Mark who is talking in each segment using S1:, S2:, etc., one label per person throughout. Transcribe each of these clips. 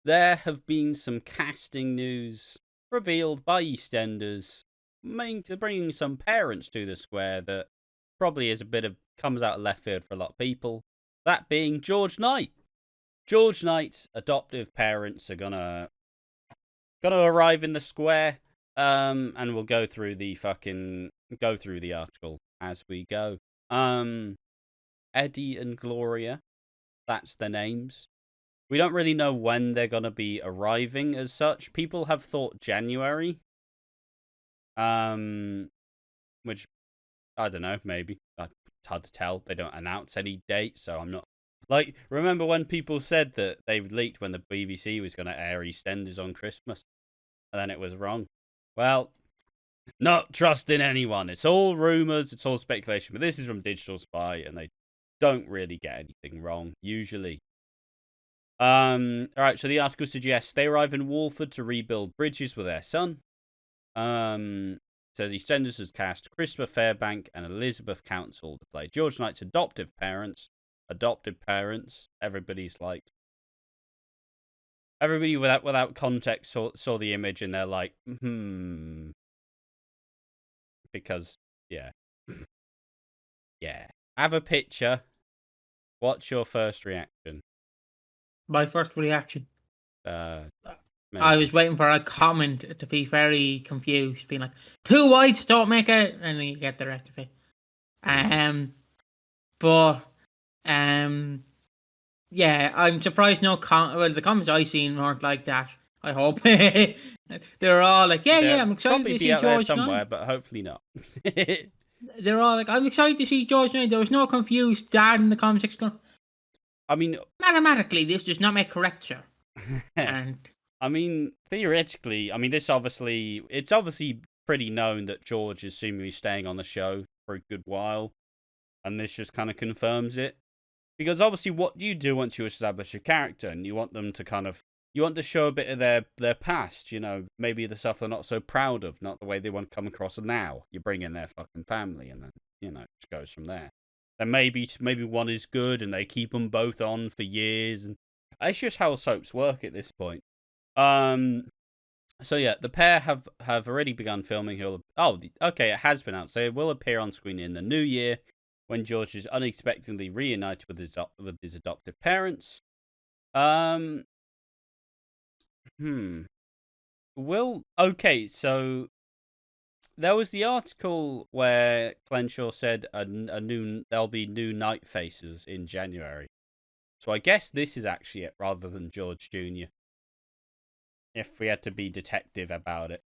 S1: there have been some casting news revealed by EastEnders, bringing some parents to the square that probably is comes out of left field for a lot of people. That being George Knight. George Knight's adoptive parents are gonna arrive in the square, and we'll go through the article as we go. Eddie and Gloria, that's their names. We don't really know when they're gonna be arriving as such. People have thought January, which I don't know, maybe it's hard to tell. They don't announce any date, so I'm not. Like, remember when people said that they leaked when the BBC was going to air EastEnders on Christmas? And then it was wrong. Well, not trusting anyone. It's all rumours, it's all speculation. But this is from Digital Spy, and they don't really get anything wrong, usually. Alright, so the article suggests they arrive in Walford to rebuild bridges with their son. It says EastEnders has cast Christopher Fairbank and Elizabeth Council to play George Knight's adopted parents, everybody without context saw the image and they're like, because yeah. Have a picture. What's your first reaction?
S2: My first reaction,
S1: maybe.
S2: I was waiting for a comment to be very confused, being like, "Two whites don't make it," and then you get the rest of it. Yeah, I'm surprised the comments I seen weren't like that. I hope they're all like, yeah, I'm excited to see George Knight
S1: somewhere, but hopefully not.
S2: They're all like, I'm excited to see George Knight. There was no confused dad in the comment section.
S1: I mean,
S2: mathematically, this does not make correct, sir. And
S1: I mean, theoretically, it's obviously pretty known that George is seemingly staying on the show for a good while, and this just kind of confirms it. Because obviously, what do you do once you establish a character, and you want them to you want to show a bit of their past, maybe the stuff they're not so proud of, not the way they want to come across now. You bring in their fucking family, and then, it just goes from there. Then maybe one is good, and they keep them both on for years, and it's just how soaps work at this point. So yeah, the pair have already begun filming. It has been out, so it will appear on screen in the new year, when George is unexpectedly reunited with his adoptive parents. So there was the article where Clenshaw said there'll be new Night faces in January. So I guess this is actually it, rather than George Jr. If we had to be detective about it.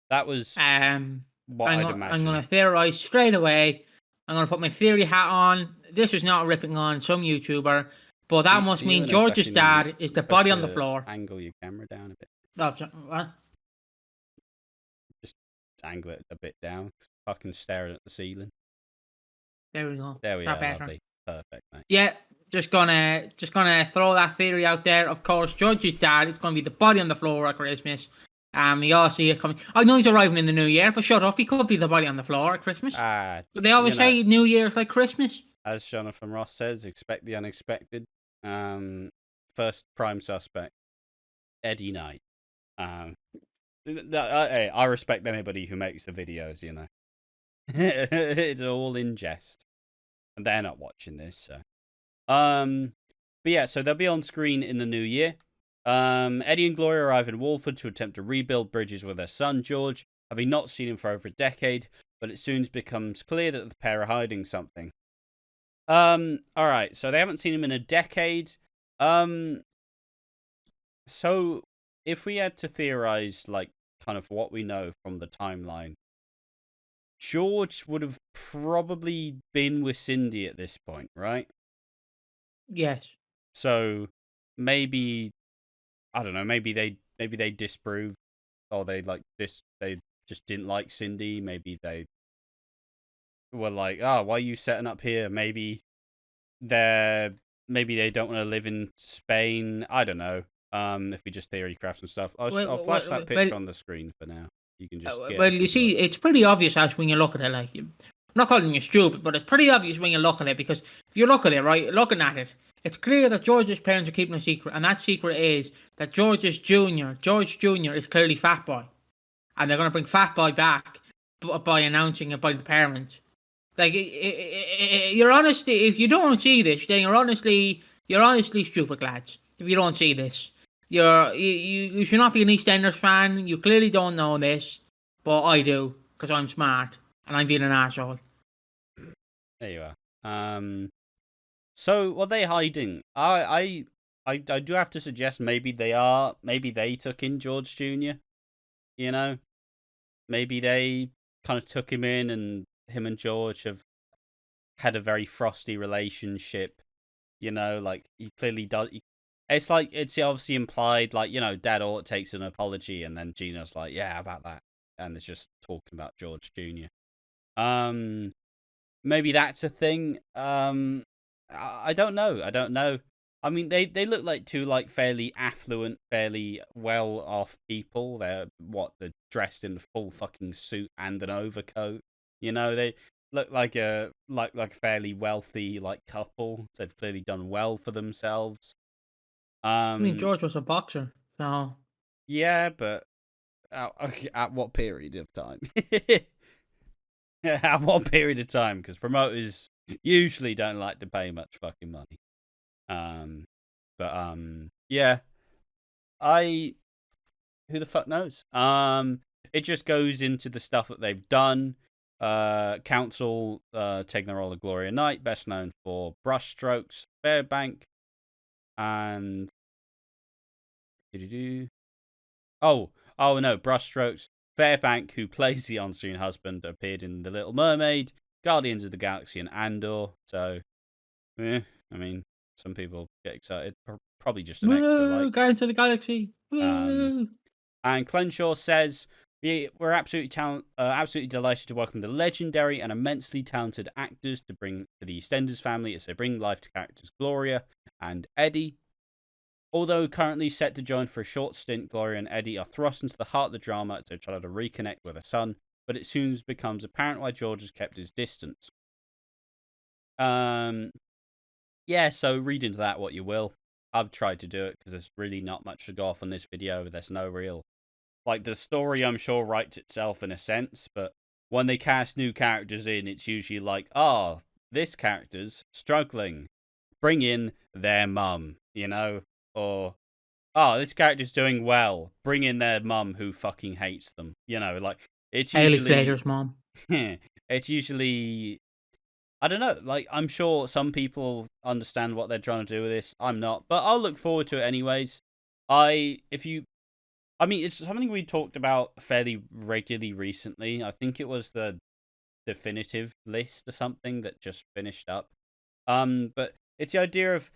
S1: That was what I'd imagine.
S2: I'm going to theorize straight away. I'm going to put my theory hat on. This is not ripping on some YouTuber, but that must mean George's dad is the body on the floor.
S1: Angle your camera down a bit.
S2: What?
S1: Just angle it a bit down. Fucking staring at the ceiling.
S2: There we go.
S1: There we are. Lovely. Perfect, mate.
S2: Yeah, just gonna throw that theory out there. Of course, George's dad is going to be the body on the floor at Christmas. We all see it coming. I know he's arriving in the new year, but shut up. He could be the body on the floor at Christmas. But they always say New Year's like Christmas.
S1: As Jonathan Ross says, expect the unexpected. First prime suspect, Eddie Knight. I respect anybody who makes the videos, It's all in jest. And they're not watching this, so. But yeah, so they'll be on screen in the new year. Eddie and Gloria arrive in Walford to attempt to rebuild bridges with their son, George, having not seen him for over a decade, but it soon becomes clear that the pair are hiding something. Alright, so they haven't seen him in a decade. So, if we had to theorize, kind of what we know from the timeline, George would have probably been with Cindy at this point, right?
S2: Yes.
S1: So, maybe, I don't know, maybe they disproved, or they just didn't like Cindy. Maybe they were like, why are you setting up here? Maybe they don't want to live in Spain. I don't know. If we just theory craft some stuff, I'll flash that picture on the screen for now. You can just
S2: you see, it's pretty obvious as when you look at it. Like, I'm not calling you stupid, but it's pretty obvious when you look at it, because if you look at it, right, looking at it, It's clear that George's parents are keeping a secret, and that secret is that George Jr. is clearly Fat Boy, and they're going to bring Fat Boy back by announcing it by the parents. Like, you're honestly, if you don't see this, then you're honestly stupid, lads. If you don't see this, you should not be an EastEnders fan. You clearly don't know this, but I do because I'm smart and I'm being an asshole.
S1: There you are. So what are they hiding? I do have to suggest maybe they took in George Jr. You know, maybe they kind of took him in, and him and George have had a very frosty relationship. You know, like he clearly does. It's like it's obviously implied, like, you know, Dad, all it takes is an apology, and then Gina's like, yeah, how about that? And it's just talking about George Jr. Maybe that's a thing. I don't know. I mean, they look like two like fairly affluent, fairly well off people. They're dressed in a full fucking suit and an overcoat. You know, they look like a fairly wealthy like couple. So they've clearly done well for themselves.
S2: I mean, George was a boxer, so
S1: yeah, but at what period of time? At what period of time? Because promoters usually don't like to pay much fucking money. Yeah. Who the fuck knows? It just goes into the stuff that they've done. Council taking the role of Gloria Knight, best known for Brushstrokes, Fairbank, and oh no, Brushstrokes. Fairbank, who plays the on-screen husband, appeared in The Little Mermaid, Guardians of the Galaxy, and Andor. So, I mean, some people get excited. Probably just an extra like.
S2: Guardians of the Galaxy.
S1: And Clenshaw says, we're absolutely delighted to welcome the legendary and immensely talented actors to bring to the Eastenders family as they bring life to characters Gloria and Eddie. Although currently set to join for a short stint, Gloria and Eddie are thrust into the heart of the drama as they try to reconnect with their son, but it soon becomes apparent why George has kept his distance. Yeah, so read into that what you will. I've tried to do it because there's really not much to go off on this video. There's no real... Like, the story, I'm sure, writes itself in a sense, but when they cast new characters in, it's usually like, this character's struggling. Bring in their mum, you know? Or, this character's doing well. Bring in their mum who fucking hates them. You know, like, it's usually...
S2: Slater's mom.
S1: It's usually... I don't know, like, I'm sure some people understand what they're trying to do with this. I'm not, but I'll look forward to it anyways. It's something we talked about fairly regularly recently. I think it was the definitive list or something that just finished up. But it's the idea of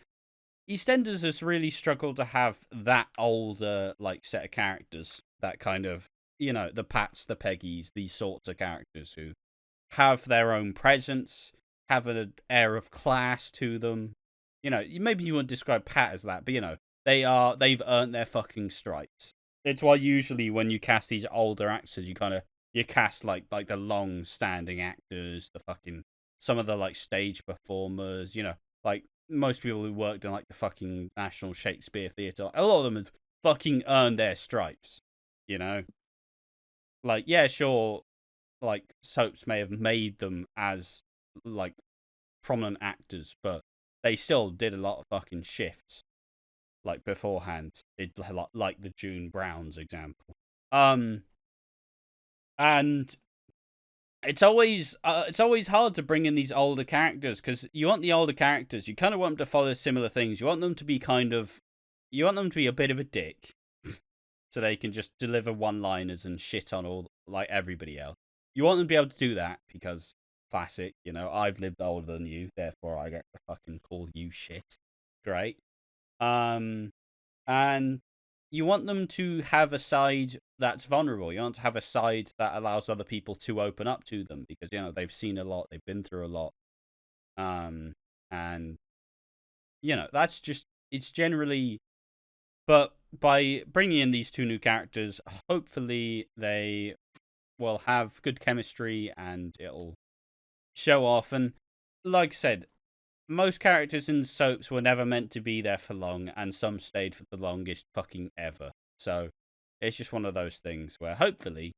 S1: EastEnders has really struggled to have that older like set of characters, that kind of, you know, the Pats, the Peggys, these sorts of characters who have their own presence, have an air of class to them. You know, maybe you wouldn't describe Pat as that, but you know, they've earned their fucking stripes. It's why usually when you cast these older actors, you cast like the long standing actors, some of the like stage performers, you know, like most people who worked in like the fucking National Shakespeare Theatre, a lot of them have fucking earned their stripes, you know? Like, yeah, sure, like soaps may have made them as like prominent actors, but they still did a lot of fucking shifts like beforehand. It like the June Browns example. And it's always hard to bring in these older characters because you want the older characters, you kind of want them to follow similar things. You want them to be a bit of a dick so they can just deliver one-liners and shit on all like everybody else. You want them to be able to do that because classic, you know, I've lived older than you, therefore I get to fucking call you shit. Great. And you want them to have a side that's vulnerable. You want to have a side that allows other people to open up to them because, you know, they've seen a lot, they've been through a lot. And, you know, that's just, it's generally, but by bringing in these two new characters, hopefully they will have good chemistry and it'll show off. And like I said, most characters in soaps were never meant to be there for long, and some stayed for the longest fucking ever. So it's just one of those things where hopefully,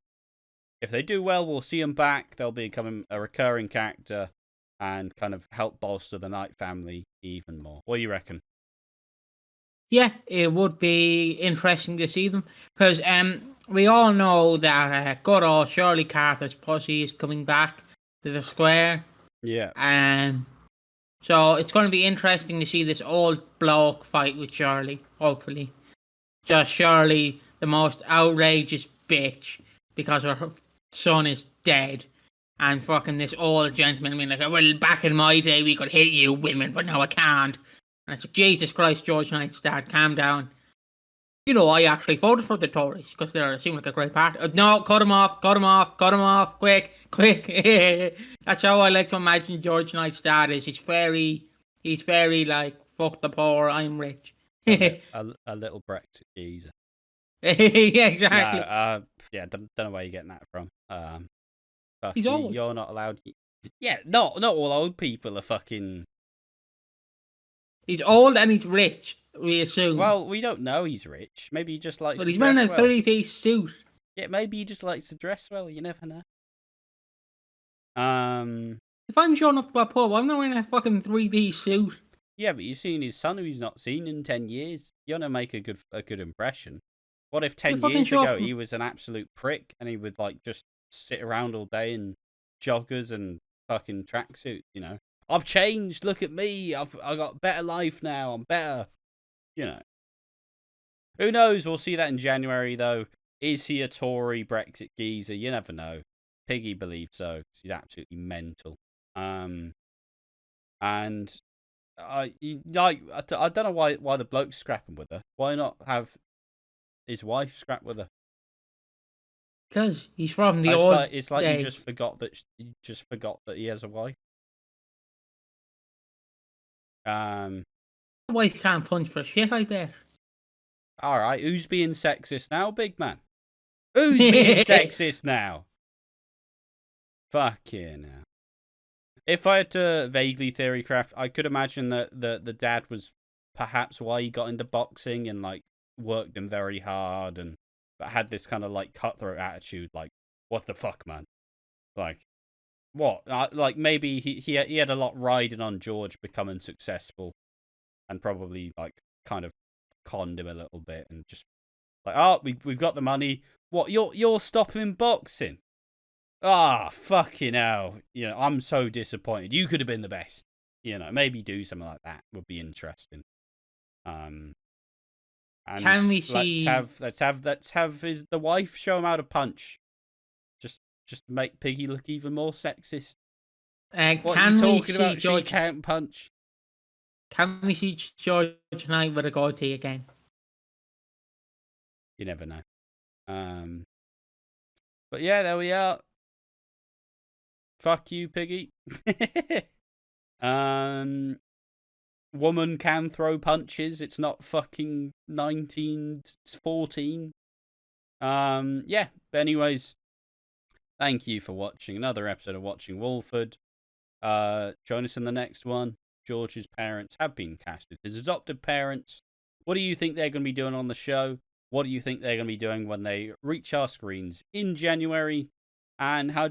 S1: if they do well, we'll see them back. They'll become a recurring character and kind of help bolster the Knight family even more. What do you reckon?
S2: Yeah, it would be interesting to see them because we all know that good old Shirley Carter's pussy is coming back to the square.
S1: Yeah.
S2: So it's going to be interesting to see this old bloke fight with Shirley, hopefully. Just Shirley, the most outrageous bitch, because her son is dead. And fucking this old gentleman being like, well, back in my day we could hit you women, but now I can't. And it's like, Jesus Christ, George Knight's dad, calm down. You know, I actually voted for the Tories because they seem like a great party. No, cut him off, quick. That's how I like to imagine George Knight's dad is. He's very like, fuck the poor, I'm rich.
S1: a little Brexit geezer.
S2: Yeah, exactly.
S1: No, don't know where you're getting that from.
S2: He's old.
S1: You're not allowed. Yeah, not all old people are fucking.
S2: He's old and he's rich, we assume.
S1: Well, we don't know he's rich. Maybe he just likes.
S2: But
S1: to
S2: he's wearing a
S1: dress well.
S2: 30-piece suit.
S1: Yeah, maybe he just likes to dress well. You never know.
S2: If I'm showing up to a pub, I'm not wearing a fucking 3-piece suit.
S1: Yeah, but you've seen his son who he's not seen in 10 years. You want to make a good impression. What if 10 years ago he was an absolute prick and he would like just sit around all day in joggers and fucking tracksuit, you know? I've changed, look at me, I got a better life now, I'm better. You know. Who knows, we'll see that in January though. Is he a Tory Brexit geezer? You never know. Piggy believes so, because he's absolutely mental. And I don't know why the bloke's scrapping with her. Why not have his wife scrap with her?
S2: Because he's from the old.
S1: It's like you just forgot that he has a wife.
S2: Wife can't punch for shit, I bet.
S1: All right, who's being sexist now, big man? Who's being sexist now? Fuck yeah, now. If I had to vaguely theory craft, I could imagine that the dad was perhaps why he got into boxing and like worked him very hard but had this kind of like cutthroat attitude, like what the fuck, man? Like what? Like maybe he had a lot riding on George becoming successful, and probably like kind of conned him a little bit and just like, oh, we've got the money. What, you're stopping boxing? Ah, fucking hell. You know, I'm so disappointed. You could have been the best. You know, maybe do something like that would be interesting. And
S2: can we see?
S1: Let's have the wife show him how to punch. Just make Piggy look even more sexist. What are you talking about? George... She can't punch.
S2: Can we see George Knight with a goatee again?
S1: You never know. But yeah, there we are. Fuck you, Piggy. Woman can throw punches. It's not fucking 1914. Yeah. But anyways, thank you for watching another episode of Watching Walford. Join us in the next one. George's parents have been casted. His adopted parents. What do you think they're going to be doing on the show? What do you think they're going to be doing when they reach our screens in January? And how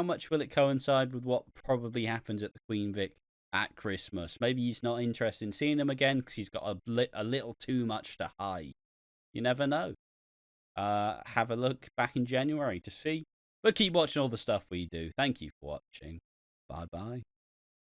S1: much will it coincide with what probably happens at the Queen Vic at Christmas? Maybe he's not interested in seeing them again because he's got a little too much to hide. You never know. Have a look back in January to see. But keep watching all the stuff we do. Thank you for watching. Bye-bye.